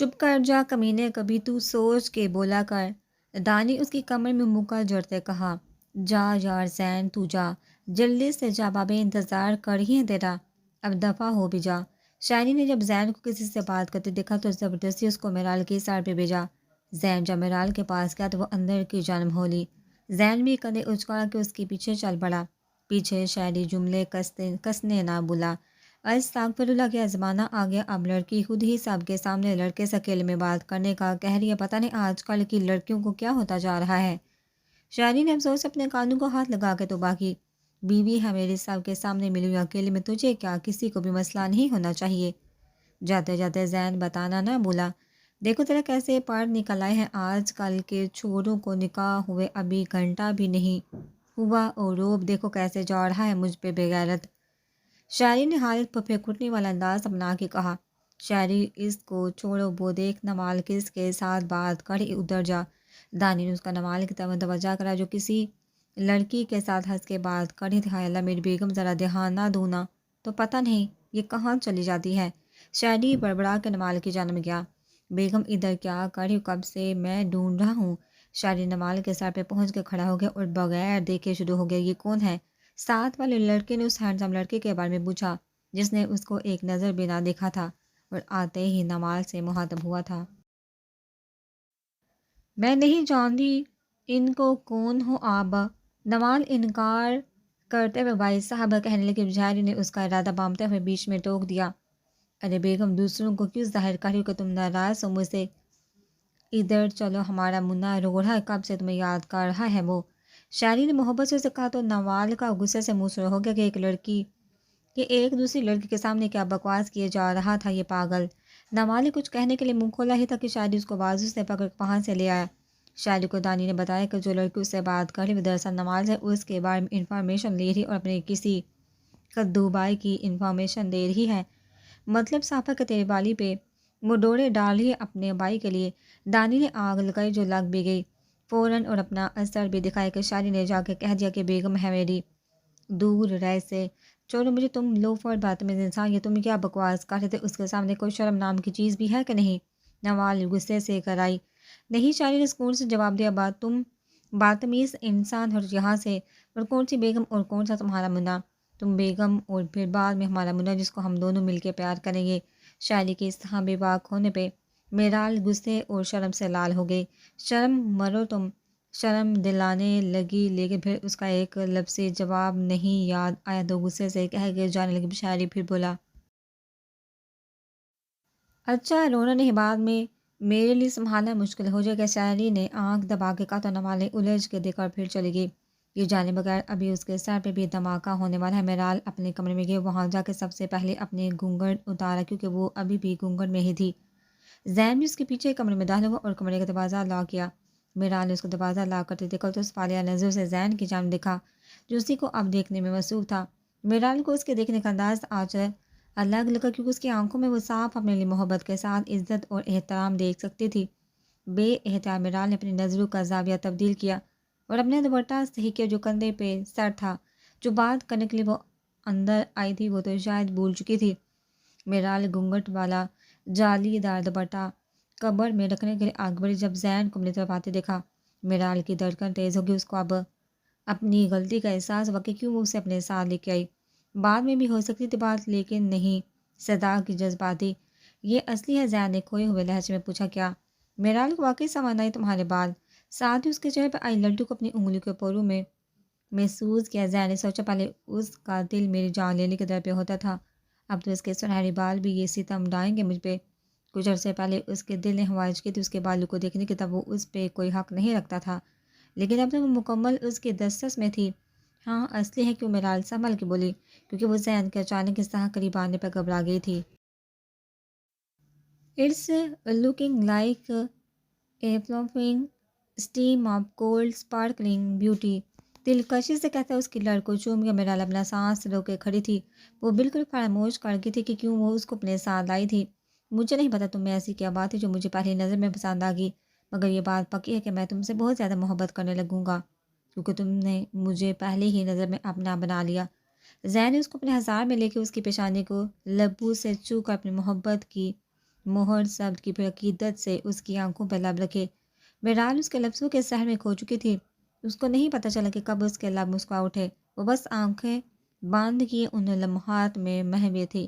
چپ کر جا کمینے کبھی تو سوچ کے بولا کر۔ دانی اس کی کمر میں مکہ جڑتے کہا، جا یار زین تو جا، جلدی سے جا، بابے انتظار کر ہی ہے تیرا، اب دفع ہو بھی جا۔ شاعری نے جب زین کو کسی سے بات کرتے دیکھا تو زبردستی اس کو میرال کی سائڈ پہ بھیجا۔ زین جب میرال کے پاس گیا تو وہ اندر کی جانب ہو لی۔ زین بھی کندھے اچکا کے اس کے پیچھے چل پڑا۔ پیچھے شاعری جملے کسنے نہ بولا، استغفر اللہ کیا زمانہ آ گیا، اب لڑکی خود ہی سب کے سامنے لڑکے سے اکیلے میں بات کرنے کا کہہ رہی ہے، پتہ نہیں آج کل کی لڑکیوں کو کیا ہوتا جا رہا ہے۔ شاعری نے افسوس سے اپنے کانوں کو ہاتھ لگا کے توبہ کی، بیوی ہے میری، سب کے سامنے ملی ہوئی اکیلے میں تجھے کیا، کسی کو بھی مسئلہ نہیں ہونا چاہیے۔ جاتے جاتے زین بتانا نہ بولا، دیکھو تیرا کیسے پڑھ نکل آئے ہیں، آج کل کے چھوڑوں کو نکاح ہوئے ابھی گھنٹہ بھی نہیں ہوا اور روب دیکھو کیسے جا رہا ہے مجھ پہ بغیرت۔ شاعری نے حالت پھپھے کٹنے والا انداز اپنا کے کہا، شاعری اس کو چھوڑو، وہ دیکھ نمال کس کے ساتھ بات کر ادھر جا۔ دانی نے اس کا نمال کی طرف توجہ کرا جو کسی لڑکی کے ساتھ ہنس کے بات کر رہی تھی۔ ہائے اللہ میری بیگم ذرا دھیان نہ دونا تو پتہ نہیں یہ کہاں چلی جاتی ہے۔ شاعری بڑبڑا کے نمال کی جانب گیا، بیگم ادھر کیا کر رہی ہو، کب سے میں ڈھونڈ رہا ہوں۔ شاعری نمال کے سر پہ پہنچ کے کھڑا ہو گیا اور بغیر دیکھے شروع ہو گیا، یہ کون ہے؟ ساتھ والے لڑکے نے اس ہینڈسم لڑکے کے بارے میں پوچھا جس نے اس کو ایک نظر بھی نہ دیکھا تھا اور آتے ہی نمال سے مخاطب ہوا تھا۔ میں نہیں جانتی ان کو، کون ہو آپ؟ نمال انکار کرتے ہوئے بھائی صاحب کہنے لگے۔ شاعری نے اس کا ارادہ بامتے ہوئے بیچ میں ٹوک دیا، ارے بیگم دوسروں کو کیوں ظاہر کر رہی ہو کہ تم ناراض ہو مجھ سے؟ ادھر چلو، ہمارا منا رو رہا ہے، کب سے تمہیں یاد کر رہا ہے وہ۔ شاعری نے محبت سے کہا تو نوال کا غصے سے منہ سر ہو گیا کہ ایک دوسری لڑکی کے سامنے کیا بکواس کیے جا رہا تھا یہ پاگل۔ نوال نے کچھ کہنے کے لیے منہ کھولا ہی تھا کہ شاعری اس کو بازو سے پکڑ وہاں سے لے آیا۔ شاعری کو دانی نے بتایا کہ جو لڑکی اس سے بات کر رہی وہ دراصل نوال سے اس کے بارے میں انفارمیشن لے رہی اور اپنے کسی کدو بائی کی انفارمیشن دے رہی ہے، مطلب صافہ کے تیرے والی پہ وہ ڈورے ڈال رہی ہے اپنے بھائی کے لیے۔ دانی نے آگ لگائی جو لگ بھی گئی فوراً اور اپنا اثر بھی دکھایا کہ شاعری نے جا کے کہہ دیا کہ بیگم ہے میری، دور رہ سے چھوڑو مجھے، تم لوفر بدتمیز انسان، یہ تم کیا بکواس کر رہے تھے، اس کے سامنے کوئی شرم نام کی چیز بھی ہے کہ نہیں؟ نوال غصے سے کرائی، نہیں۔ شاعری نے سکون سے جواب دیا، بات تم بدتمیز انسان ہٹ یہاں سے، اور کون سی بیگم اور کون سا تمہارا منا، تم بیگم اور پھر بعد میں ہمارا منا جس کو ہم دونوں مل کے پیار کریں گے۔ شاعری کے اس طرح بے باک ہونے پہ میرال غصے اور شرم سے لال ہو گئی، شرم مرو تم، شرم دلانے لگی، لیکن پھر اس کا ایک لفظی جواب نہیں یاد آیا تو غصے سے کہہ کے جانے لگی۔ شاعری پھر بولا، اچھا رونا نہیں، بعد میں میرے لیے سنبھالنا مشکل ہو جائے گا۔ شاعری نے آنکھ دبا کے کہا تو نوال نے الجھ کے دیکھا اور پھر چلی گئی۔ یہ جانے بغیر ابھی اس کے سر پہ بھی دھماکہ ہونے والا ہے۔ میرال اپنے کمرے میں گئی، وہاں جا کے سب سے پہلے اپنے گھونگھٹ اتارا کیونکہ وہ ابھی بھی گھونگھٹ میں ہی تھی۔ زین بھی اس کے پیچھے کمرے میں داخل ہوا اور کمرے کا دروازہ لاک کیا۔ میرال نے اس کو دروازہ لاک کرتے دیکھا تو اس فالیہ نظر سے زین کی جانب دیکھا جو اسی کو اب دیکھنے میں مصروف تھا۔ میرال کو اس کے دیکھنے کا انداز آج الگ لگا کیونکہ اس کی آنکھوں میں وہ صاف اپنے لیے محبت کے ساتھ عزت اور احترام دیکھ سکتی تھی۔ بے احتیاط میرال نے اپنی نظروں کا زاویہ تبدیل کیا اور اپنے دوپٹہ صحیح کیا جو کندھے پہ سر تھا، جو بات کرنے کے لیے وہ اندر آئی تھی وہ تو شاید بھول چکی تھی۔ میرال گھونگھٹ والا جالی دار دوپٹہ قبر میں رکھنے کے لیے آگ بڑھی، جب زین کو اپنی طرف آتے دیکھا میرال کی دھڑکن تیز ہو گئی۔ اس کو اب اپنی غلطی کا احساس ہوا کہ کیوں وہ اسے اپنے ساتھ لے کے آئی، بعد میں بھی ہو سکتی تھی بات لیکن نہیں صدا کی جذباتی۔ یہ اصلی ہے؟ زین نے کھوئے ہوئے لہجے میں پوچھا، کیا؟ میرال کو واقعی سمجھ آئی تمہارے بال، ساتھ ہی اس کے چہرے پہ آئی لڈو کو اپنی انگلیوں کے پوروں میں محسوس کیا۔ زین نے سوچا پہلے اس کا دل میری جان لینے کے در پہ ہوتا تھا، اب تو اس کے سنہرے بال بھی یہ ستم ڈائیں گے مجھ پہ۔ کچھ عرصے پہلے اس کے دل نے خواہش کی تھی اس کے بالوں کو دیکھنے کی، تب وہ اس پہ کوئی حق نہیں رکھتا تھا، لیکن اب تو وہ مکمل اس کی دسترس میں تھی۔ ہاں اصلی ہے کیوں؟ میرال سنبھل کے بولی کیونکہ وہ زین کے اچانک اس طرح قریب آنے پر گھبرا گئی تھی۔ It's looking like a floating steam of cold sparkling beauty, دلکشی سے کہتا اس کی لڑ کو چوم گیا۔ میرال اپنا سانس رو کے کھڑی تھی، وہ بالکل فراموش کر گئی تھی کہ کیوں وہ اس کو اپنے ساتھ لائی تھی۔ مجھے نہیں پتا تم میں ایسی کیا بات ہے جو مجھے پہلی نظر میں پسند آ گئی، مگر یہ بات پکی ہے کہ میں تم سے بہت زیادہ محبت کرنے لگوں گا کیونکہ تم نے مجھے پہلے ہی نظر میں اپنا بنا لیا۔ زین نے اس کو اپنے ہزار میں لے کے اس کی پیشانی کو لبوں سے چھو کر اپنی محبت کی مہر سبد کی پھر عقیدت سے اس کی آنکھوں پہ لب رکھے۔ بہرحال اس کے لفظوں کے سحر میں کھو چکی تھی۔ اس کو نہیں پتہ چلا کہ کب اس کے لب مسکرا اٹھے۔ وہ بس آنکھیں باندھ کیے ان لمحات میں مہوے تھی۔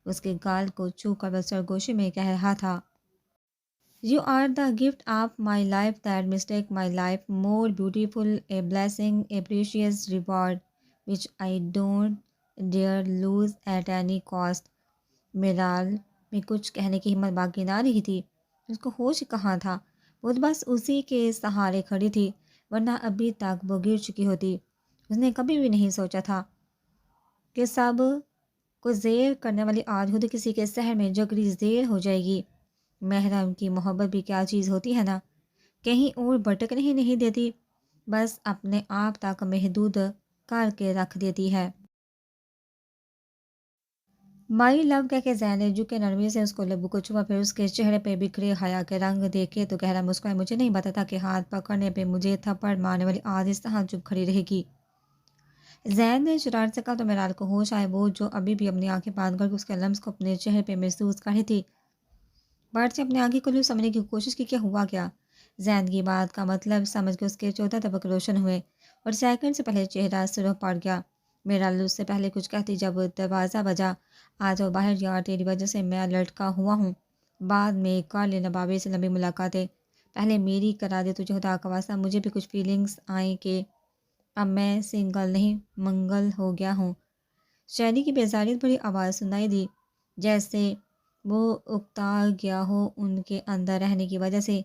اس کے گال کو چھو کر وہ سرگوشی میں کہہ رہا تھا، You are the gift of my life that makes my life more beautiful, a blessing, a precious reward, which I don't dare lose at any cost. میرال میں کچھ کہنے کی ہمت باقی نہ رہی تھی۔ اس کو ہوش کہاں تھا؟ وہ تو بس اسی کے سہارے کھڑی تھی، ورنہ ابھی تک وہ گر چکی ہوتی۔ اس نے کبھی بھی نہیں سوچا تھا کہ سب کو زیر کرنے والی آج کسی کے سحر میں جگری زیر ہو جائے گی۔ محرم کی محبت بھی کیا چیز ہوتی ہے نا، کہیں اور بھٹکنے ہی نہیں دیتی، بس اپنے آپ تک محدود کر کے رکھ دیتی ہے۔ مائی لو کہہ کے زین نے جھکے نرمی سے اس کو لبو کو چھوا، پھر اس کے چہرے پہ بکھرے حیا کے رنگ دیکھے تو گہرا مسکرایا۔ مجھے نہیں پتا تھا کہ ہاتھ پکڑنے پہ مجھے تھپڑ مارنے والی آج اس طرح چپ کھڑی رہے گی۔ زین نے شرارت سے کہا تو میرال کو ہوش آئے، وہ جو ابھی بھی اپنی آنکھیں بند کر کے اس کے لمس کو اپنے چہرے پہ محسوس کر رہی تھی۔ بٹ سے اپنی آنکھیں کھلی سمجھنے کی کوشش کی کہ ہوا کیا۔ زین کی بات کا مطلب سمجھ کے اس کے 14 طبق روشن ہوئے اور سیکنڈ سے پہلے چہرہ سرخ پڑ گیا۔ میرال اس سے پہلے کچھ کہتی جب دروازہ بجا، آ جاؤ باہر یار، تیری وجہ سے میں لٹکا ہوا ہوں، بعد میں کر لینا بابے سے لمبی ملاقاتیں، پہلے میری کرا دے تجھے خدا کا واسطہ۔ مجھے بھی کچھ فیلنگز آئیں کہ اب میں سنگل نہیں منگل ہو گیا ہوں۔ شہری کی بیزاریت بڑی آواز سنائی دی، جیسے وہ اکتا گیا ہو ان کے اندر رہنے کی وجہ سے۔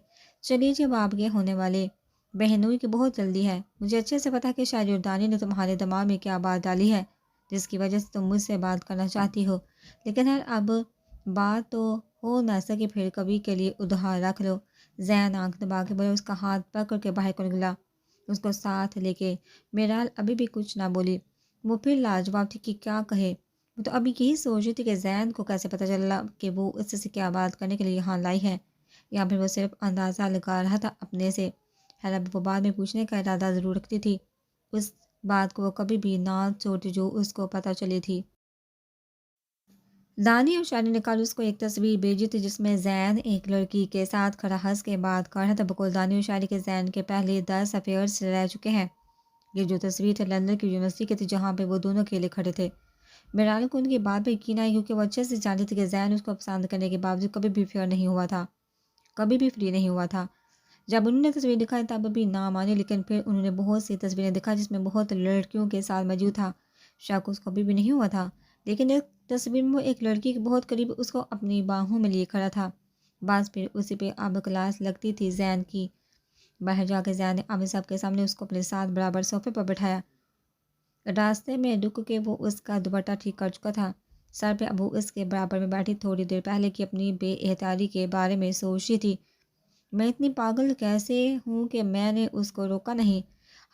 چلیے جب آپ کے ہونے والے بہنوئی کی بہت جلدی ہے، مجھے اچھے سے پتا کہ شاہ جردانی نے تمہارے دماغ میں کیا بات ڈالی ہے جس کی وجہ سے تم مجھ سے بات کرنا چاہتی ہو، لیکن اب بات تو ہو نہ سکی، پھر کبھی کے لیے ادھار رکھ لو۔ زین آنکھ دبا کے بولے، اس کا ہاتھ پکڑ کے باہر کو نکلا اس کو ساتھ لے کے۔ میرال ابھی بھی کچھ نہ بولی، وہ پھر لاجواب تھی کہ کیا کہے۔ وہ تو ابھی یہی سوچ رہی تھی کہ زین کو کیسے پتہ چلا کہ وہ اس سے کیا بات کرنے کے لیے یہاں لائی ہے، یا پھر وہ صرف اندازہ لگا رہا تھا اپنے سے۔ اب وہ بعد میں پوچھنے کا ارادہ ضرور رکھتی تھی، اس بات کو وہ کبھی بھی نہ چھوڑتی جو اس کو پتہ چلی تھی۔ دانی اور شانی نے کل اس کو ایک تصویر بھیجی تھی جس میں زین ایک لڑکی کے ساتھ کھڑا ہنس کے بات کر رہا تھا۔ بقول دانی اور شانی کے زین کے پہلے 10 افیئرز رہ چکے ہیں۔ یہ جو تصویر تھی لندن کی یونیورسٹی کی تھی جہاں پہ وہ دونوں اکیلے کھڑے تھے۔ میرال کو ان کی بات پہ یقین آئی کیونکہ وہ اچھے سے جانتی تھی کہ زین اس کو پسند کرنے کے باوجود کبھی بھی فیئر نہیں ہوا تھا، کبھی بھی فری نہیں ہوا تھا۔ جب انہوں نے تصویر دکھائی تب بھی نہ مانی، لیکن پھر انہوں نے بہت سی تصویریں دکھائی جس میں بہت لڑکیوں کے ساتھ موجود تھا۔ شک اس کو کبھی بھی نہیں ہوا تھا، لیکن ایک تصویر میں وہ ایک لڑکی کے بہت قریب اس کو اپنی باہوں میں لیے کھڑا تھا۔ بعض پھر اسی پہ اب کلاس لگتی تھی زین کی۔ باہر جا کے زین نے اب سب کے سامنے اس کو اپنے ساتھ برابر صوفے پر بٹھایا۔ راستے میں رک کے وہ اس کا دوپٹہ ٹھیک کر چکا تھا، سر پہ اب وہ اس کے برابر میں بیٹھی تھوڑی دیر پہلے کی اپنی بے احتیاطی کے بارے میں سوچ رہی تھی۔ میں اتنی پاگل کیسے ہوں کہ میں نے اس کو روکا نہیں؟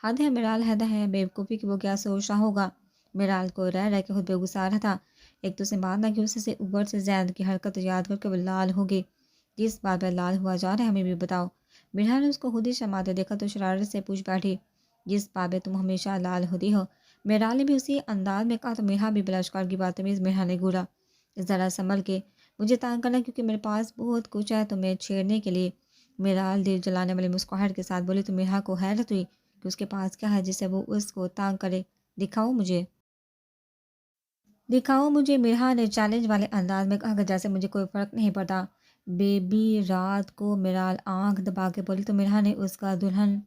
حد ہے میرال، حد ہے بیوقوفی کہ وہ کیا سوچ رہا ہوگا۔ میرال کو رہ رہ کے خود بے غصہ رہا تھا۔ ایک تو سے بات نہ کہ اسے اوپر سے زین کی حرکت یاد کر کے وہ لال ہو گئی۔ کس بات پہ لال ہوا جا رہا ہے ہمیں بھی بتاؤ۔ میرال نے اس کو خود ہی شرماتے دیکھا تو شرارت سے پوچھ بیٹھی، جس بات پہ تم ہمیشہ لال ہوتی ہو۔ میرال نے بھی اسی انداز میں کہا تو میرا بھی بلش کر کی بدتمیز میرال نے گھورا، ذرا سنبھل کے، مجھے تانگ کرنا کیونکہ میرے پاس بہت کچھ ہے تمہیں چھیڑنے کے لیے۔ میرال دل جلانے والی مسکراہٹ کے ساتھ بولی تو میرا کو حیرت ہوئی کہ اس کے پاس کیا ہے جسے وہ اس کو تانگ کرے۔ دکھاؤ مجھے، دکھاؤ مجھے، میرا نے چیلنج والے انداز میں کہا کہ جیسے مجھے کوئی فرق نہیں پڑتا۔ بیبی رات کو میرال آنکھ دبا کے بولی تو میرا نے اس کا دلہن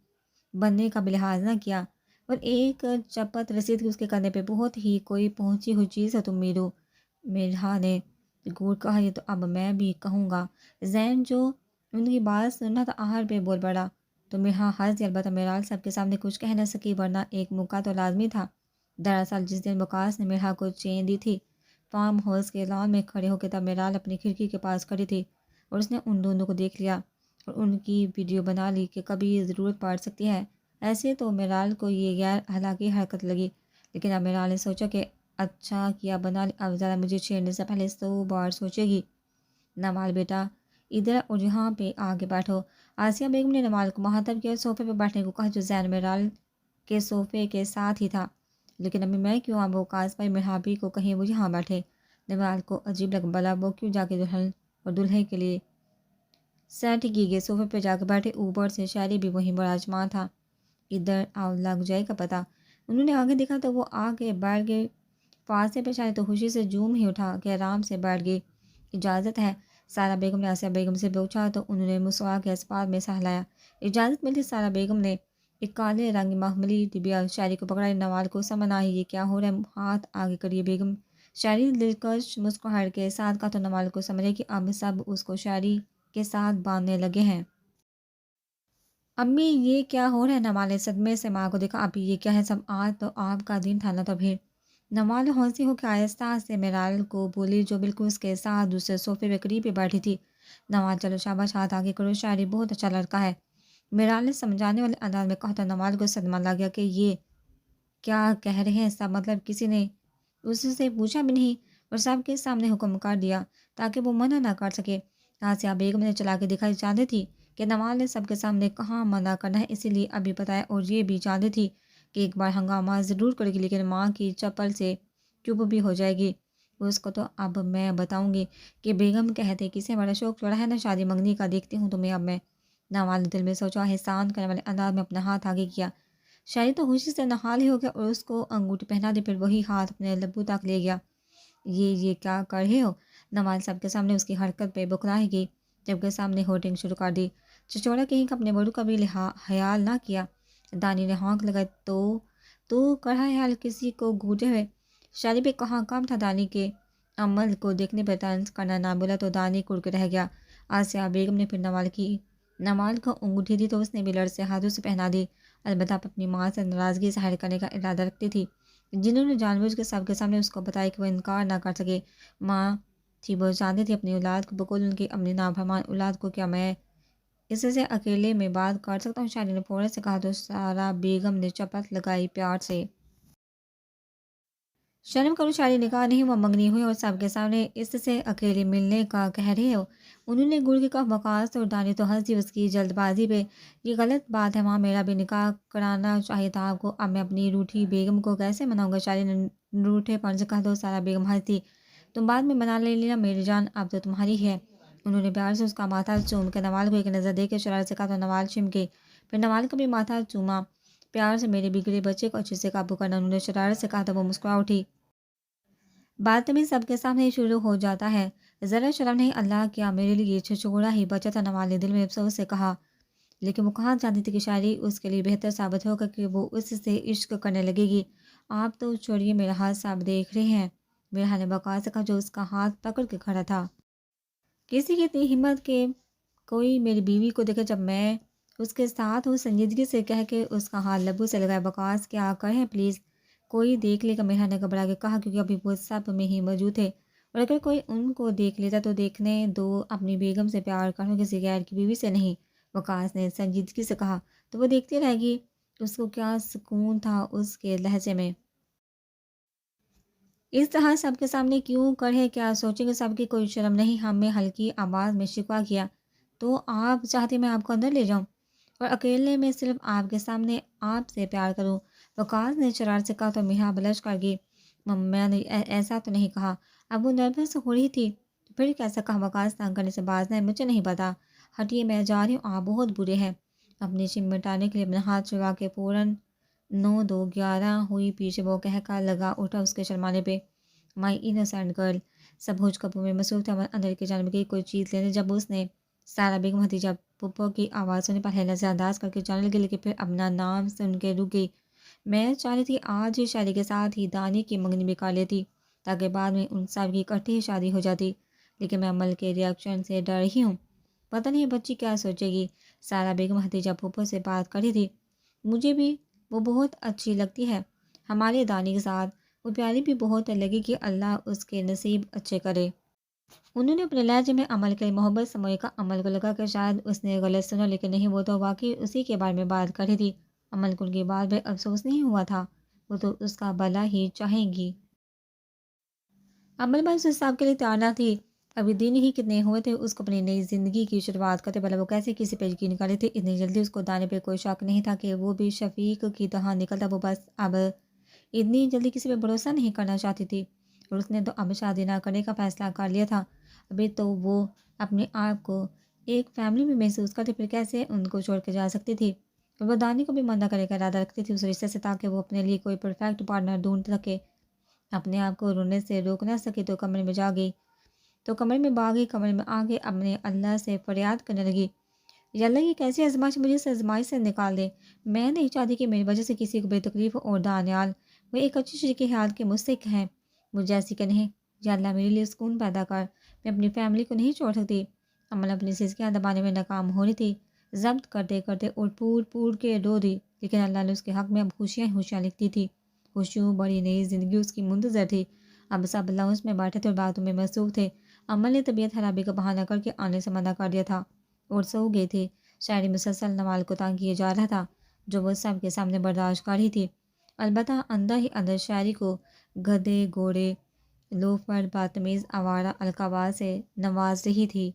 بننے کا بھی لحاظ نہ کیا، اور ایک چپت رسید کی اس کے کندھے پہ بہت ہی کوئی پہنچی ہوئی چیز ہے تم میرو۔ میرا نے گور کہا، یہ تو اب میں بھی کہوں گا۔ زین جو ان کی بات سننا تھا آہر پہ بول پڑا تو میرا ہنس دیا، البتہ میرال سب کے سامنے کچھ کہہ نہ سکی ورنہ ایک موقع تو لازمی تھا۔ دراصل جس دن وقاص نے میرا کو چین دی تھی فارم ہاؤس کے لان میں کھڑے ہو کے، تب میرال اپنی کھڑکی کے پاس کھڑی تھی اور اس نے ان دونوں کو دیکھ لیا اور ان کی ویڈیو بنا لی کہ کبھی ضرورت پڑ سکتی ہے۔ ایسے تو میرال کو یہ غیر اخلاقی حرکت لگی، لیکن اب میرال نے سوچا کہ اچھا کیا بنا لی، اب ذرا مجھے چھیڑنے سے پہلے 100 بار سوچے گی۔ نوال بیٹا ادھر اور یہاں پہ آگے بیٹھو۔ آسیہ بیگم نے نوال کو مہاتب کیا، صوفے پہ بیٹھنے کو کہا جو زین میرال کے صوفے کے ساتھ ہی تھا۔ لیکن ابھی میں کیوں؟ اب وہ کاس بھائی مرحابی کو کہیں وہ یہاں بیٹھے۔ نوال کو عجیب لگ بلا وہ کیوں جا کے دلہن اور دلہے کے لیے سیٹ کی گئے صوفے پہ جا کے بیٹھے، اوپر سے شاعری بھی وہیں براجمان تھا۔ ادھر آؤ، لگ جائے گا پتہ۔ انہوں نے آگے دیکھا تو وہ آ کے بیٹھ گئے فاصلے پہ، شاید تو خوشی سے جوم ہی اٹھا کہ آرام سے بیٹھ گئی۔ اجازت ہے؟ سارا بیگم نے آسیہ بیگم سے پوچھا تو انہوں نے مسوا کے اسباب میں سہلایا۔ اجازت ملی۔ سارا بیگم نے ایک کالے رنگ محملی ڈبیا شاعری کو پکڑا۔ نوال کو سمجھ آئی یہ کیا ہو رہا ہے، ہاتھ آگے کریے بیگم۔ شاعری دلکش مسکراہٹ کے ساتھ کہا تو نوال کو سمجھے کہ اب سب اس کو شاعری کے ساتھ باندھنے لگے ہیں۔ امی یہ کیا ہو رہا ہے؟ نوال نے صدمے سے ماں کو دیکھا۔ ابھی یہ کیا ہے؟ سب آج تو آپ کا دن تھا نا، تو پھر؟ نوال ہنسی ہو کے آہستہ سے میرال کو بولی، جو بالکل اس کے ساتھ دوسرے صوفے پہ قریب پہ بیٹھی تھی۔ نوال چلو شاباش، ہاتھ آگے کرو، شاعری بہت اچھا لڑکا ہے، میرال نے سمجھانے والے انداز میں کہا تو نوال کو صدمہ لگ گیا کہ یہ کیا کہہ رہے ہیں سب، مطلب کسی نے اس سے پوچھا بھی نہیں اور سب کے سامنے حکم کر دیا تاکہ وہ منع نہ کر سکے۔ آسیہ بیگم نے چلا کے دکھائی، چاہتی تھی کہ نوال نے سب کے سامنے کہاں منع کرنا ہے، اسی لیے ابھی بتایا، اور یہ بھی چاہتی تھی کہ ایک بار ہنگامہ ضرور کرے گی لیکن ماں کی چپل سے چپ بھی ہو جائے گی۔ اس کو تو اب میں بتاؤں گی کہ بیگم کہتے کسے بڑا شوق چڑھا ہے نا شادی منگنی کا، دیکھتی ہوں تمہیں اب میں۔ نوال نے دل میں سوچا، احسان کرنے والے انداز میں اپنا ہاتھ آگے کیا۔ شاعری تو خوشی سے نہال ہی ہو گیا اور اس کو انگوٹھی پہنا دی، پھر وہی ہاتھ اپنے لبو تک لے گیا۔ یہ کیا کر رہے ہو؟ نوال سب کے سامنے اس کی حرکت پہ بکراہے گی، جبکہ سامنے ہوٹنگ شروع کر دی۔ چچوڑا کہیں کہ اپنے بڑوں کا بھی خیال نہ کیا۔ دانی نے ہونک لگائی، تو کڑھا حال کسی کو گھوٹے ہوئے۔ شاعری پہ کہاں کام تھا دانی کے عمل کو دیکھنے پہ طنز کرنا نہ بولا تو دانی کڑ کے رہ گیا۔ آسیہ بیگم نے پھر نوال کو انگوٹھی دی تو اس نے بھی لڑ سے ہاتھوں سے پہنا دی، البتہ اپنی ماں سے ناراضگی ظاہر کرنے کا ارادہ رکھتی تھی، جنہوں نے جان بوجھ کے سب کے سامنے اس کو بتایا کہ وہ انکار نہ کر سکے۔ ماں تھی، وہ جانتی تھی اپنی اولاد کو، بقول ان کی اپنی نافرمان اولاد کو، کیا میں اس سے اکیلے میں بات کر سکتا ہوں؟ شاعری نے فوراً سے کہا تو سارا بیگم نے چپت لگائی پیار سے۔ شرم کرو، شاعری نے کہا، نہیں وہ منگنی ہوئی اور سب کے سامنے اس سے اکیلے ملنے کا کہہ رہے ہو؟ انہوں نے گڑ کی کف وقاص اور دانی تو ہنس دی اس کی جلد بازی پہ۔ یہ غلط بات ہے ماں، میرا بھی نکاح کرانا چاہیے تھا آپ کو، اب میں اپنی روٹھی بیگم کو کیسے مناؤں گا؟ شاعری نے روٹھے پن سے کہا تو سارا بیگم ہنس دی، تم بعد میں منا لے لینا میری جان، اب تو تمہاری ہے۔ انہوں نے پیار سے اس کا ماتھا چوم کے نوال کو ایک نظر دے کے شرارت سے کہا تو نوال چم گئی، پھر نوال کا بھی ماتھا چوما پیار سے، میرے بگڑے بچے کو اچھے سے قابو کرنا، انہوں نے شرارت سے کہا تو وہ مسکرا اٹھی۔ بات بھی سب کے سامنے شروع ہو جاتا ہے، ذرا شرم نہیں، اللہ کیا میرے لیے چھچوڑا ہی بچا تھا، نوال نے دل میں افسوس سے کہا، لیکن وہ کہاں جانتی تھی کہ شاعری اس کے لیے بہتر ثابت ہوگا کہ وہ اس سے عشق کرنے لگے گی۔ آپ تو چھوڑیے میرا ہاتھ، صاحب دیکھ رہے ہیں، میرا نے وقار سے کہا جو اس کا ہاتھ پکڑ کے کھڑا تھا۔ کسی کی اتنی ہمت کہ کوئی میری بیوی کو دیکھے جب میں اس کے ساتھ ہوں، سنجیدگی سے کہہ کے اس کا ہاتھ لبو سے لگایا، وقاص کیا کریں پلیز، کوئی دیکھ لے گا، میرا نے گھبرا کے کہا، کیونکہ ابھی وہ سب میں ہی موجود تھے، اور اگر کوئی ان کو دیکھ لیتا تو دیکھنے دو، اپنی بیگم سے پیار کروں، کسی غیر کی بیوی سے نہیں، وقاص نے سنجیدگی سے کہا، تو وہ دیکھتی رہے گی۔ اس کو کیا سکون تھا اس کے لہجے میں، اس طرح سب کے سامنے کیوں کڑھے، کیا سوچیں گے سب کی، کوئی شرم نہیں؟ ہم نے ہلکی آواز میں شکوہ کیا، تو آپ چاہتے میں آپ کو اندر لے جاؤں اور اکیلے میں صرف آپ کے سامنے آپ سے پیار کروں؟ وقاص نے شرارت سے کہا تو میرا بلش کر گئی، میں نے ایسا تو نہیں کہا۔ اب وہ نروس ہو رہی تھی، تو پھر کیسا کہا؟ وقاص تنگ کرنے سے باز نہیں، مجھے نہیں پتا، ہٹیے میں جا رہی ہوں، آپ بہت برے ہیں۔ اپنی چم مٹانے کے لیے اپنا ہاتھ چھڑا کے فوراً 9-2-11 ہوئی پیچھے وہ کہہ کر لگا اٹھا اس کے شرمانے پہ، مائی انوسینٹ گرل۔ سب ہوش قبو میں مصروف تھا، اندر کی جانب گئی کوئی چیز لینے، جب اس نے سارا بیگم ہتیجہ پھپھو کی آواز سنی، پہلے نظر انداز کر کے جانے لگی، لیکن پھر اپنا نام سن کے رک گئی۔ میں چاہ رہی تھی آج ہی شاعری کے ساتھ ہی دانی کی منگنی بھی کر لیتی تاکہ بعد میں ان سب کی اکٹھی ہی شادی ہو جاتی، لیکن میں عمل کے ریئیکشن سے ڈر رہی ہوں، پتہ نہیں بچی کیا سوچے گی۔ سارا بیگم ہتیجہ پھپھو سے بات کر رہی تھی، مجھے بھی وہ بہت اچھی لگتی ہے، ہمارے دانی کے ساتھ وہ پیاری بھی بہت لگے گی، اللہ اس کے نصیب اچھے کرے۔ انہوں نے اپنے لہجے میں عمل کے محبت سموئے کا عمل کو لگا کہ شاید اس نے غلط سنا، لیکن نہیں، وہ تو واقعی اسی کے بارے میں بات کر رہی تھی۔ عمل کو ان کی بات پہ افسوس نہیں ہوا تھا، وہ تو اس کا بھلا ہی چاہیں گی۔ عمل بس اس حساب کے لیے تیار نہ تھی، ابھی دن ہی کتنے ہوئے تھے اس کو اپنی نئی زندگی کی شروعات کرتے، بھلا وہ کیسے کسی پہ یقین کر رہی تھی، اتنی جلدی اس کو دانے پہ کوئی شک نہیں تھا کہ وہ بھی شفیق کی طرح نکلتا، وہ بس اب اتنی جلدی کسی پہ بھروسہ نہیں کرنا چاہتی تھی، اور اس نے تو اب شادی نہ کرنے کا فیصلہ کر لیا تھا۔ ابھی تو وہ اپنے آپ کو ایک فیملی میں محسوس کرتے، پھر کیسے ان کو چھوڑ کے جا سکتی تھی؟ وہ دانی کو بھی منع کرنے کا ارادہ رکھتی تھی اس رشتے سے، تاکہ وہ اپنے لیے کوئی پرفیکٹ پارٹنر ڈھونڈ سکے۔ اپنے آپ کو رونے سے روک نہ سکی تو کمرے میں جا گئی، تو کمرے میں باغی کمرے میں آ کے اپنے اللہ سے فریاد کرنے لگی، یا اللہ یہ کیسی آزمائش، مجھے اس آزمائش سے نکال دے۔ میں نہیں چاہتی کہ میری وجہ سے کسی کو بے تکلیف ہو، اور دانیال وہ ایک اچھی شریک حیات کے مجھ سے کہیں مجھے ایسی کہ نہیں، یا اللہ میرے لیے سکون پیدا کر، میں اپنی فیملی کو نہیں چھوڑ سکتی۔ عمل اپنی سسکیاں دبانے میں ناکام ہو رہی تھی، ضبط کرتے کرتے اور پور پور کے رو دی، لیکن اللہ نے اس کے حق میں اب خوشیاں ہی خوشیاں لکھتی تھی۔ خوشیوں بڑی نئی زندگی اس کی منتظر تھی۔ اب سب لاؤنج میں بیٹھے تھے اور باتوں میں مصروف تھے۔ عمل نے طبیعت خرابی کا بہانہ کر کے آنے سے منع کر دیا تھا اور سو گئی تھی۔ شاعری مسلسل نوال کو تانگ کیے جا رہا تھا، جو وہ سب کے سامنے برداشت کر رہی تھی، البتہ اندر ہی اندر شاعری کو گدھے گھوڑے لوفر بدتمیز آوارہ القابات سے نواز رہی تھی۔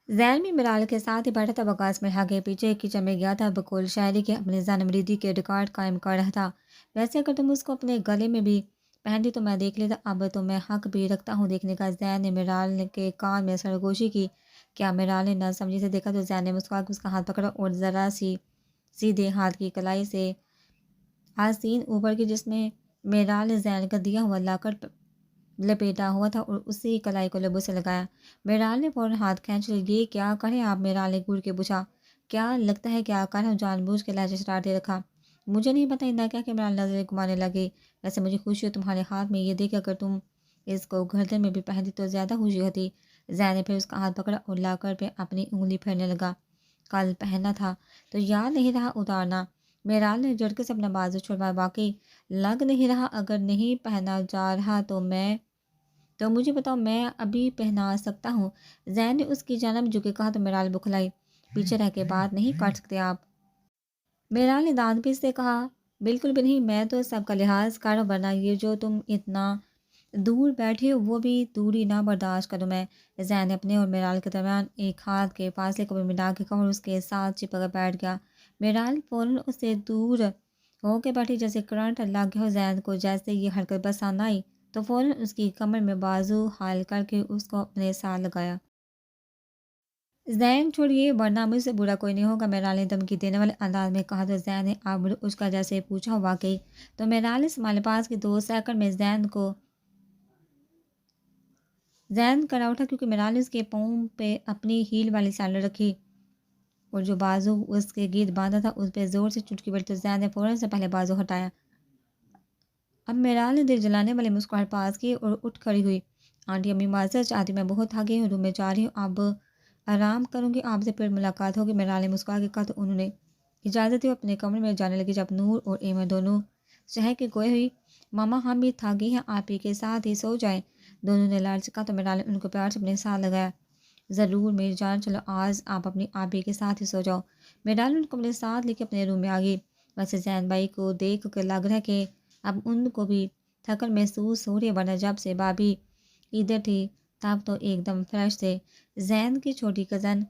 ذہن میں مرال کے ساتھ ہی بیٹھا تھا، وکاس میں آگے پیچھے کچن میں گیا تھا، بقول شاعری کے اپنے ذہن مریدی کے ریکارڈ قائم کر رہا تھا۔ ویسے اگر تم اس کو اپنے گلے میں بھی پہنتی تو میں دیکھ لیتا، اب تو میں حق بھی رکھتا ہوں دیکھنے کا۔ ذہن نے مرال کے کان میں سرگوشی کی۔ کیا مرال نے نہ سمجھی سے دیکھا تو ذہن نے مسکرا کے اس کا ہاتھ پکڑا اور ذرا سی سیدھے ہاتھ کی کلائی سے آستین اوپر کی، جس میں مرال نے ذہن کا دیا ہوا لا کر لپیٹا ہوا تھا، اور اسی کلائی کو لبوں سے لگایا۔ مرال نے فوراً ہاتھ کھینچ لیا۔ یہ کیا کریں آپ؟ مرال نے گھور کے پوچھا۔ کیا لگتا ہے کیا کر ہوں؟ جان بوجھ کے لہجے شرارتی رکھا۔ مجھے نہیں پتہ، اتنا کیا کہ مرال نظریں گھمانے لگی۔ ویسے مجھے خوشی ہو تمہارے ہاتھ میں یہ دیکھ، اگر تم اس کو گردن میں بھی پہنتی تو زیادہ خوشی ہوتی۔ ذہن نے پھر اس کا ہاتھ پکڑا اور لا کر پہ اپنی انگلی پھیرنے لگا۔ کل پہننا تھا تو یاد نہیں رہا اتارنا۔ مرال نے جھٹکے سے اپنا بازو چھڑوایا۔ واقعی لگ نہیں رہا، اگر نہیں پہنا جا رہا تو مجھے بتاؤ، میں ابھی پہنا سکتا ہوں۔ ذہن نے اس کی جانب جھک کے کہا تو مرال بکھلائی۔ پیچھے رہ کے بات نہیں کر سکتے آپ؟ مرال نے دانت پیس سے کہا۔ بالکل بھی نہیں، میں تو سب کا لحاظ کر رہا ہوں، ورنہ یہ جو تم اتنا دور بیٹھے ہو وہ بھی دوری نہ برداشت کروں میں۔ ذہن نے اپنے اور مرال کے درمیان ایک ہاتھ کے فاصلے کو بھی ملا کے کہا اور اس کے ساتھ چپک کر بیٹھ گیا۔ مرال فوراً اس سے دور ہو کے بیٹھی، جیسے کرنٹ لگ گیا ہو۔ ذہن کو جیسے یہ حرکت پسند آئی تو فوراً اس کی کمر میں بازو حائل کر کے اس کو اپنے ساتھ لگایا۔ ذہن چھوڑیے ورنہ مجھ سے برا کوئی نہیں ہوگا، مرال نے دھمکی دینے والے انداز میں کہا تو ذہن نے ابر اس کا جیسے پوچھا واقعی تو مرال نے سنبھالے پاس کے 2 سیکنڈ میں ذہن کرا اٹھا، کیونکہ مرال نے اس کے پاؤں پہ اپنی ہیل والی سینڈل رکھی اور جو بازو اس کے گرد باندھا تھا اس پہ زور سے چٹکی بڑھی تو ذہن نے فوراً سے پہلے بازو ہٹایا۔ اب مرال نے دل جلانے والی مسکراہٹ پاس کی اور اٹھ کھڑی ہوئی۔ آنٹی امی معذرت چاہتی، میں بہت تھک گئی ہوں، روم میں جا رہی ہوں، اب آرام کروں گی، آپ سے پھر ملاقات ہوگی۔ مرال نے مسکرا کے کہا تو انہوں نے اجازت دی اور اپنے کمرے میں جانے لگی۔ جب نور اور ایمن دونوں شہر کے گئے ہوئی، ماما ہم بھی تھک گئی ہیں، آپ ہی کے ساتھ ہی سو جائیں، دونوں نے لال سے کہا تو مرال نے ان کو پیار سے اپنے ساتھ لگایا۔ ضرور میری جان، چلو آج آپ اپنی آپ ہی کے ساتھ ہی سو جاؤ۔ مرال نے ان کو اپنے ساتھ لے کے اپنے روم میں آ گئی۔ ویسے ذہن بھائی کو دیکھ کر لگ رہا ہے کہ اب ان کو بھی تھکن محسوس ہو رہی ہے، ورنہ جب سے بابی ادھر تھی تب تو ایک دم فریش تھے۔ ذہن کی چھوٹی کزن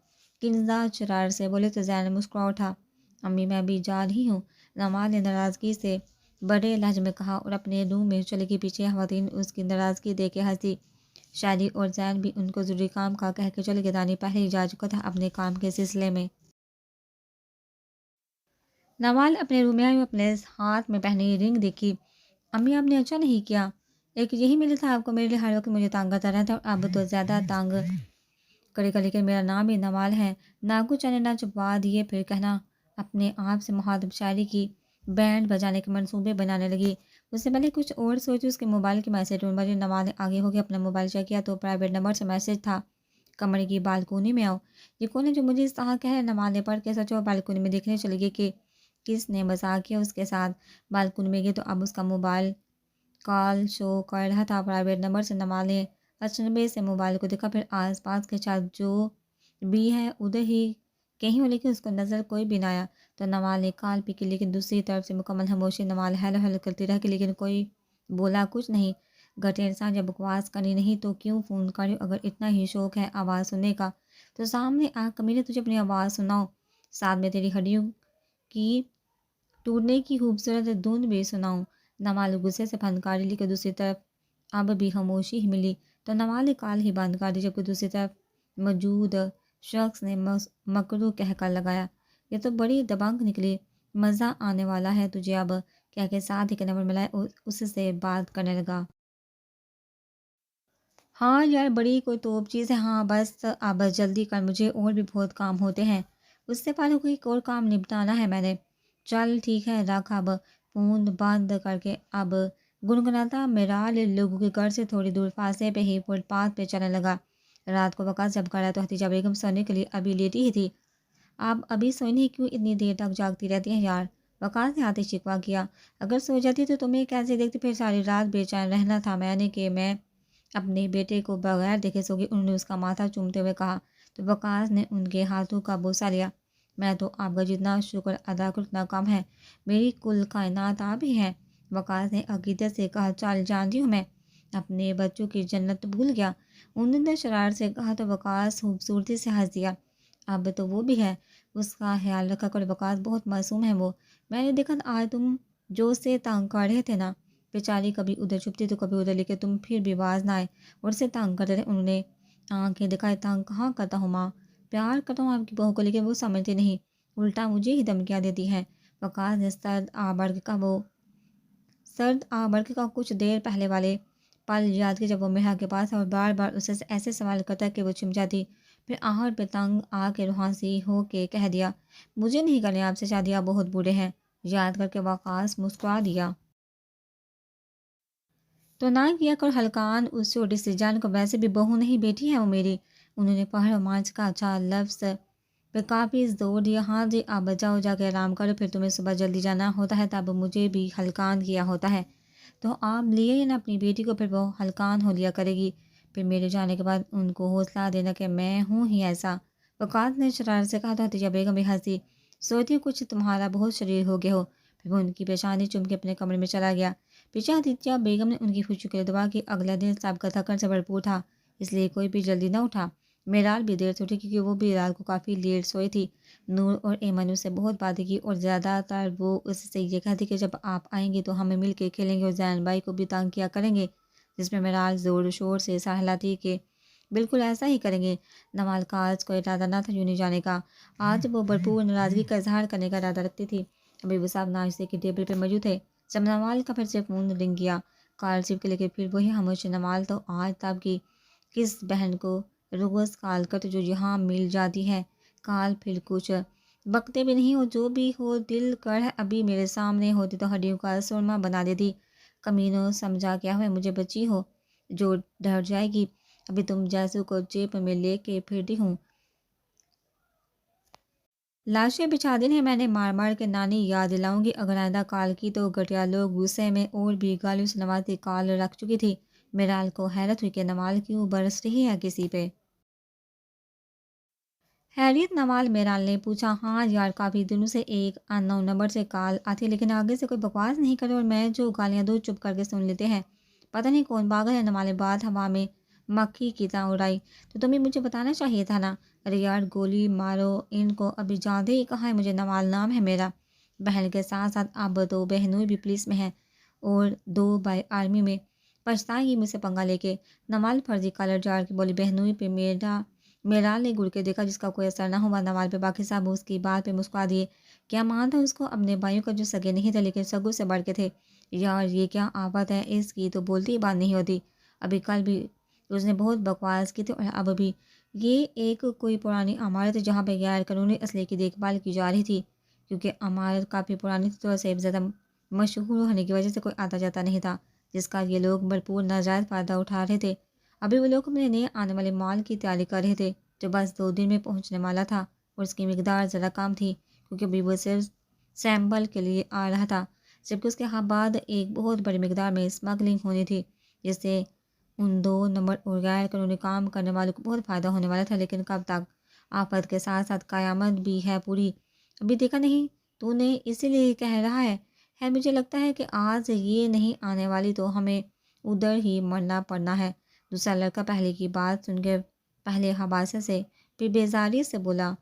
کنزا چرار سے بولے تو ذہن مسکرا اٹھا۔ امی میں بھی جا رہی ہوں، نماز نے ناراضگی سے بڑے لہجے میں کہا اور اپنے روم میں چلے گئی۔ پیچھے خواتین اس کی ناراضگی دیکھ کے ہنسی۔ شادی اور ذہن بھی ان کو ضروری کام کا کہہ کے چلے گئے۔ دانی پہلے ہی جا چکا تھا اپنے کام کے سلسلے میں۔ نوال اپنے روم میں آئی اور اپنے ہاتھ میں پہنی رنگ دیکھی۔ امی آپ نے اچھا نہیں کیا، ایک یہی ملا تھا آپ کو، میرے لیے ہر وقت مجھے تانگ کرتا رہتا اور اب تو زیادہ تانگ کرے گا، لیکن میرا نام بھی نوال ہے۔ نہ کچھ چنے نہ چپا دیے، پھر کہنا اپنے آپ سے مخاطب شاعری کی بینڈ بجانے کے منصوبے بنانے لگی۔ اس سے پہلے کچھ اور سوچی، اس کے موبائل کی میسج ٹون بجی۔ نوال نے آگے ہو کے اپنا موبائل چیک کیا تو پرائیویٹ نمبر سے میسج تھا، کمرے کی بالکونی میں آؤ۔ یہ کون ہے جو مجھے اس طرح کہہ رہا ہے؟ نوال نے پڑھ کے سوچا، بالکونی میں دیکھنے چلی گئی کہ کس نے مذاق کیا اس کے ساتھ۔ بالکونی میں گئی تو اب اس کا موبائل کال شو کر رہا تھا پرائیویٹ نمبر سے۔ نوال نے اچنبے سے موبائل کو دیکھا، پھر آس پاس کے چھت جو بھی ہے ادھر ہی کہیں ہو، لیکن اس کو نظر کوئی بھی نہ آیا تو نوال نے کال پی کی، لیکن دوسری طرف سے مکمل خاموشی۔ نوال ہیلو ہیلو کرتی رہ گئی لیکن کوئی بولا کچھ نہیں۔ گھٹیا انسان جب بکواس کرنی نہیں تو کیوں فون کرے؟ اگر اتنا ہی شوق ہے آواز سننے کا تو سامنے آ کمینے تجھے اپنی آواز سناؤ، ساتھ میں تیری ہڈیوں کی ٹوٹنے کی خوبصورت دھن بھی سناؤں۔ نوال غصے سے پھنکاری، لیکن دوسری طرف اب بھی خاموشی ہی ملی تو نوال نے کال ہی بند کر دی، جبکہ دوسری طرف موجود شخص نے مکرو کہہ کر لگایا، یہ تو بڑی دبنگ نکلی، مزہ آنے والا ہے تجھے اب، کہہ کے ساتھ ہی کے نمبر ملائے اور اس سے بات کرنے لگا۔ ہاں یار بڑی کوئی توپ چیز ہے، ہاں بس اب جلدی کر، مجھے اور بھی بہت کام ہوتے ہیں، اس سے پہلے کوئی اور کام نپٹانا ہے میں نے۔ چل ٹھیک ہے رکھ اب، فون بند کر کے اب گنگناتا میرال لوگوں کے گھر سے تھوڑی دور فاصلے پہ ہی فٹ پاتھ پہ چلنے لگا۔ رات کو وقت جب کرا تو حتیجہ بیگم سونے کے لیے ابھی لیٹی ہی تھی۔ آپ ابھی سوئی نہیں، کیوں اتنی دیر تک جاگتی رہتی ہیں یار؟ وقاص نے آتے شکوہ کیا، اگر سو جاتی تو تمہیں کیسے دیکھتی، پھر ساری رات بے چین رہنا تھا میں نے کہ میں اپنے بیٹے کو بغیر دیکھے سو گئی، انہوں نے اس کا ماتھا چومتے ہوئے کہا، تو وقاص نے ان کے ہاتھوں کا بوسہ لیا۔ میں تو آپ کا جتنا شکر ادا کروں اتنا کم ہے، میری کل کائنات آپ ہی ہیں، وقاص نے عقیدت سے کہا۔ چل جانتی ہوں میں اپنے بچوں کی جنت بھول گیا، انہوں نے شرارت سے کہا، تو وقاص خوبصورتی سے ہنس دیا۔ اب تو وہ بھی ہے، اس کا خیال رکھا کر، وقاص بہت معصوم ہے وہ، میں نے دیکھا آج تم جو سے تنگ کر رہے تھے نا، بیچاری کبھی ادھر چھپتی تو کبھی ادھر، لیکن تم پھر بھی باز نہ آئے اور سے تنگ کرتے تھے، انہوں نے آنکھیں دکھائے۔ تنگ کہاں کرتا ہوں ماں، پیار کرتا ہوں آپ کی بہو کو، لیکن وہ سمجھتی نہیں، الٹا مجھے ہی دھمکیاں دیتی ہے۔ وقاص نے سرد آ بڑھ کے کہا، کچھ دیر پہلے والے پل یاد کے جب وہ میرا کے پاس اور بار بار اسے ایسے سوال کرتا کہ وہ چم جاتی، پھر آہٹ پہ تنگ آ کے روحانسی ہو کے کہہ دیا، مجھے نہیں کرنے آپ سے شادی، آپ بہت برے ہیں۔ یاد کر کے وقاص مسکرا دیا، تو نہ کیا کر حلقان، اس چھوٹی سی جان کو، ویسے بھی بہو نہیں بیٹی ہے وہ میری، انہوں نے پہر رومانچ کا اچھا لفظ پہ کافی زور دیا۔ ہاں جی اب جاؤ، جا کے آرام کرو، پھر تمہیں صبح جلدی جانا ہوتا ہے، تب مجھے بھی حلقان کیا ہوتا ہے، تو آپ لیے ہی نا اپنی بیٹی کو، پھر وہ حلقان ہو لیا کرے گی، پھر میرے جانے کے بعد ان کو حوصلہ دینا کہ میں ہوں ہی ایسا۔ وقاص نے شرارت سے کہا، تو حتیجہ بیگم بھی ہنسی، سوچتی کچھ تمہارا بہت شریر ہو گیا ہو، پھر وہ ان کی پیشانی چوم کے اپنے کمرے میں چلا گیا۔ پیچھے حتیجہ بیگم نے ان کی خوشی کے لیے دعا کی۔ اگلا دن سب کا تھکن سے بھرپور تھا، اس لیے کوئی بھی جلدی نہ اٹھا۔ میرال بھی دیر سے اٹھی کیونکہ وہ بھی رات کو کافی لیٹ سوئی تھی۔ نور اور ایمن اس سے بہت باتیں کی اور زیادہ تر وہ اس سے یہ کہتی کہ جب آپ آئیں گے تو ہمیں مل کے کھیلیں گے اور زین بھائی کو بھی تنگ کیا کریں گے، جس میں میرال زور و شور سے سہلاتی کہ بالکل ایسا ہی کریں گے۔ نوال کا آج کوئی ارادہ نہ تھا یوں نہیں جانے کا، آج وہ بھرپور ناراضگی کا اظہار کرنے کا ارادہ رکھتی تھی۔ ابھی وہ صاحب ناشتے کی ٹیبل پہ موجود تھے جب نوال کا پھر سے فون رنگ گیا، کال ریسیو کے، لیے پھر وہی خاموشی۔ نوال تو آج تب کی کس بہن کو روز کال کرتے جو یہاں مل جاتی ہے، کال پھر کچھ بکتے بھی نہیں، ہو جو بھی ہو دل کر ابھی میرے سامنے ہوتی تو ہڈیوں کا سرما بنا دیتی۔ کمینوں سمجھا کیا ہوئے، مجھے بچی ہو جو ڈر جائے گی، ابھی تم جیسو کو جیب میں لے کے پھرتی ہوں، لاشیں بچھا دی ہیں میں نے، مار مار کے نانی یاد دلاؤں گی، اگر آئندہ کال کی تو گٹیا لوگ غصے میں اور بھی گالیوں سے نوازتی کال رکھ چکی تھی۔ میرال کو حیرت ہوئی کہ نوال کیوں برس رہی ہے کسی پہ۔ خیریت نوال، میرال نے پوچھا۔ ہاں یار کافی دنوں سے ایک ان نون نمبر سے کال آتی ہے، لیکن آگے سے کوئی بکواس نہیں کرے اور میں جو گالیاں دو چپ کر کے سن لیتے ہیں، پتہ نہیں کون پاگل ہے۔ نوال نے بات ہوا میں مکھی کی طرح اڑائی، تو تمہیں مجھے بتانا چاہیے تھا نا، ارے یار گولی مارو ان کو، ابھی جاندے ہی کہا ہے مجھے، نوال نام ہے میرا، بہن کے ساتھ ساتھ اب تو بہنوئی بھی پولیس میں ہیں اور 2 بھائی آرمی میں، پچھتائیں گی مجھ سے پنگا لے کے۔ نوال فرضی کالر جاڑ کے بولی، بہنوئی پہ میرال نے گڑ کے دیکھا جس کا کوئی اثر نہ ہوا نوال پہ، باقی صاحب اس کی بات پہ مسکرا دیے۔ کیا مان تھا اس کو اپنے بھائیوں کا جو سگے نہیں تھے لیکن سگوں سے بڑھ کے تھے، یار یہ کیا آفت ہے، اس کی تو بولتی ہی بات نہیں ہوتی، ابھی کل بھی اس نے بہت بکواس کی تھی اور اب بھی۔ یہ ایک کوئی پرانی عمارت ہے جہاں پہ غیر قانونی اسلحے کی دیکھ بھال کی جا رہی تھی، کیونکہ عمارت کافی پرانی تھی تو اسے زیادہ مشہور ہونے کی وجہ سے کوئی آتا جاتا نہیں تھا، جس کا یہ لوگ بھرپور ناجائز فائدہ اٹھا رہے تھے۔ ابھی وہ لوگ اپنے نئے آنے والے مال کی تیاری کر رہے تھے جو بس 2 دن میں پہنچنے والا تھا، اور اس کی مقدار ذرا کم تھی کیونکہ ابھی وہ صرف سیمپل کے لیے آ رہا تھا، جبکہ اس کے بعد ایک بہت بڑی مقدار میں اسمگلنگ ہونی تھی، جس سے ان 2 نمبر اور غیر قانونی کام کرنے والوں کو بہت فائدہ ہونے والا تھا۔ لیکن کب تک، آفت کے ساتھ ساتھ قیامت بھی ہے پوری، ابھی دیکھا نہیں تو نے، اسی لیے کہہ رہا ہے۔ خیر مجھے لگتا ہے کہ آج یہ نہیں آنے والی تو ہمیں ادھر ہی مرنا پڑنا ہے۔ دوسرا لڑکا پہلے کی بات سن کے پہلے حباسے سے پھر بیزاری سے بولا،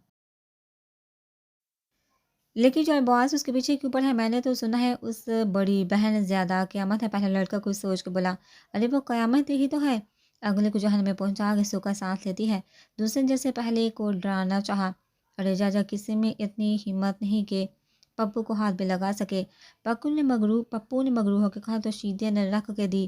لیکن جو باس اس کے پیچھے کیوں پڑا ہے؟ میں نے تو سنا ہے اس بڑی بہن زیادہ قیامت ہے۔ پہلا لڑکا کچھ سوچ کے بولا، ارے وہ قیامت ہی تو ہے، اگلے کو جہنم میں پہنچا کے سو کا ساتھ لیتی ہے۔ دوسرے جیسے پہلے کو ڈرانا چاہا، ارے جاجا کسی میں اتنی ہمت نہیں کہ پپو کو ہاتھ میں لگا سکے۔ پپو نے مغرور ہو کے کہا تو شیدے نے رکھ کے دی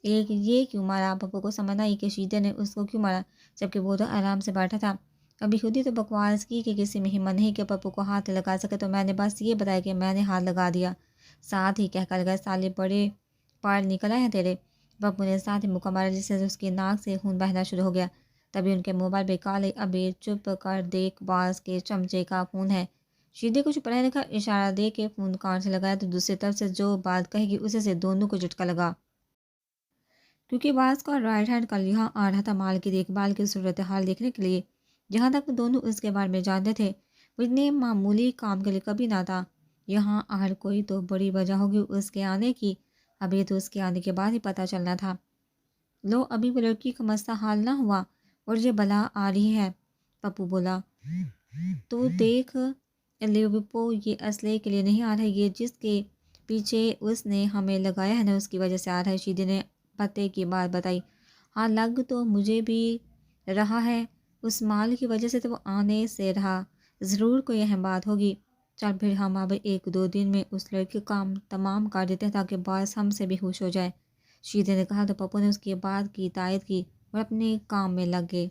ایک، یہ کیوں مارا؟ پپو کو سمجھ آئی کہ شیدے نے اس کو کیوں مارا، جبکہ وہ تو آرام سے بیٹھا تھا۔ ابھی خود ہی تو بکواس کی کہ کسی میں ہمت نہیں کہ پپو کو ہاتھ لگا سکے، تو میں نے بس یہ بتایا کہ میں نے ہاتھ لگا دیا، ساتھ ہی کہہ کر گئے سالے بڑے پاڑ نکل آئے ہیں تیرے۔ پپو نے ساتھ ہی مکہ مارا جس سے اس کی ناک سے خون بہنا شروع ہو گیا۔ تبھی ان کے موبائل پہ کال آئی، ابے چپ کر دیکھ، باز کے چمچے کا فون ہے۔ شیدے کو چپ رہنے کا اشارہ دے کے فون کان سے لگایا تو دوسری طرف سے جو بات کہے گی اسے سے دونوں کو جھٹکا لگا، کیونکہ باز کا رائٹ ہینڈ کل یہاں آ رہا تھا مال کی دیکھ بھال کی صورتحال دیکھنے کے لیے۔ جہاں تک وہ دونوں اس کے بارے میں جانتے تھے وہ اتنے معمولی کام کے لیے کبھی نہ تھا۔ یہاں ہر کوئی تو بڑی وجہ ہوگی اس کے آنے کی، ابھی تو اس کے آنے کے بعد ہی پتہ چلنا تھا۔ لو ابھی وہ لڑکی کا مسئلہ حال نہ ہوا اور یہ بلا آ رہی ہے۔ پپو بولا، تو دیکھ لیوپو، یہ اسلحے کے لیے نہیں آ رہا ہے، یہ جس کے پیچھے اس نے ہمیں لگایا ہے نا اس کی وجہ سے آ رہا ہے۔ شیدے نے پتے کی بات بتائی، ہاں لگ تو مجھے بھی رہا ہے اس مال کی وجہ سے تو وہ آنے سے رہا، ضرور کوئی اہم بات ہوگی۔ چل پھر ہم اب 1-2 دن میں اس لڑکی کا کام تمام کر دیتے ہیں تاکہ باس ہم سے بھی خوش ہو جائے۔ شیدے نے کہا تو پپو نے اس کی بات کی تائید کی اور اپنے کام میں لگ گئے۔